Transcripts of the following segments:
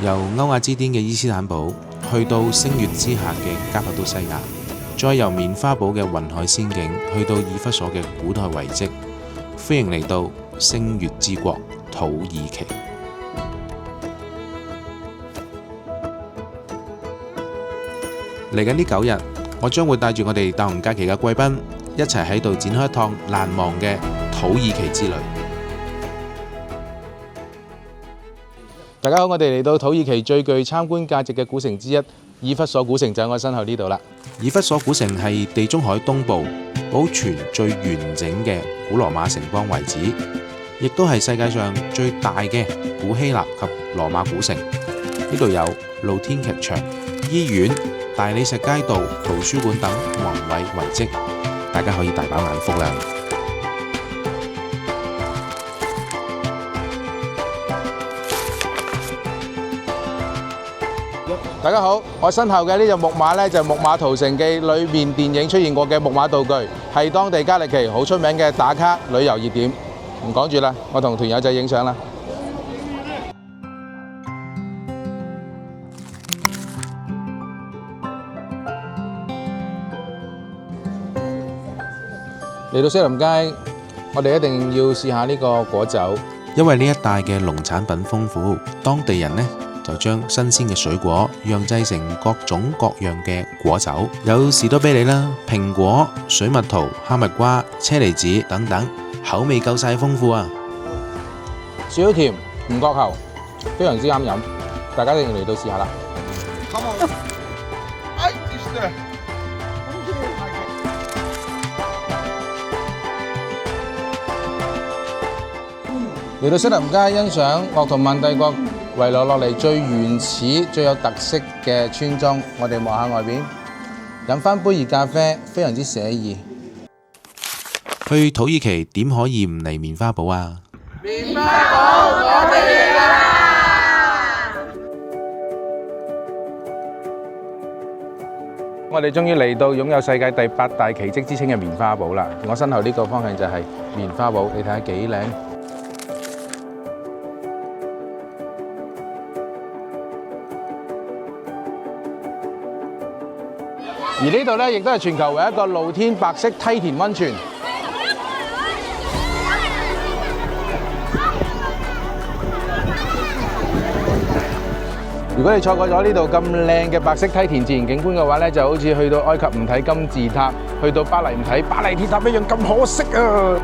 由歐亞之巔嘅伊斯坦堡去到星月之下嘅加帕多西亞，再由棉花堡嘅雲海仙境去到以弗所嘅古代遺跡。歡迎嚟到星月之國土耳其。嚟緊呢9日，我將會帶住我哋大雄假期嘅貴賓，一齊喺度展開一趟難忘嘅土耳其之旅。大家好，我哋嚟到土耳其最具參觀價值嘅古城之一以弗所古城，就喺我身後呢度啦。以弗所古城係地中海東部保存最完整嘅古羅馬城邦遺址，亦都係世界上最大嘅古希臘及羅馬古城。呢度有露天劇場、醫院、大理石街道、圖書館等宏偉遺跡，大家可以大飽眼福啦！大家好，我身後嘅呢隻木馬呢，就係《木馬屠城記》裏面電影出現過嘅木馬道具，係當地加利奇好出名嘅打卡旅遊熱點。唔講住啦，我同團友仔影相啦。嚟到西林街，我哋一定要試下呢個果酒，因為呢一帶嘅農產品豐富，當地人呢就將新鮮嘅水果釀製成各種各樣嘅果酒，有士多啤梨啦、蘋果、水蜜桃、哈密瓜、車厘子等等，口味夠晒豐富啊！少甜唔覺喉，非常之啱飲，大家一定要嚟到試下啦！嚟到西林街欣賞鄂圖曼帝國遺留落嚟最原始、最有特色嘅村莊，我哋望下外邊，飲翻杯熱咖啡，非常之寫意。去土耳其點可以唔嚟棉花堡啊？棉花堡，我哋嚟啦！我哋終於嚟到擁有世界第8大奇蹟之稱嘅棉花堡啦！我身後呢個方向就係棉花堡，你睇下幾靚。而呢度咧，亦都係全球唯一一個露天白色梯田溫泉。如果你錯過咗呢度咁靚嘅白色梯田自然景觀嘅話咧，就好似去到埃及唔睇金字塔，去到巴黎唔睇巴黎鐵塔一樣咁可惜啊！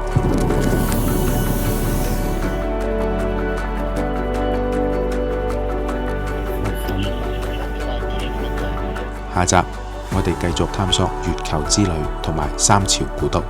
下集我哋繼續探索月球之旅同埋3朝古都。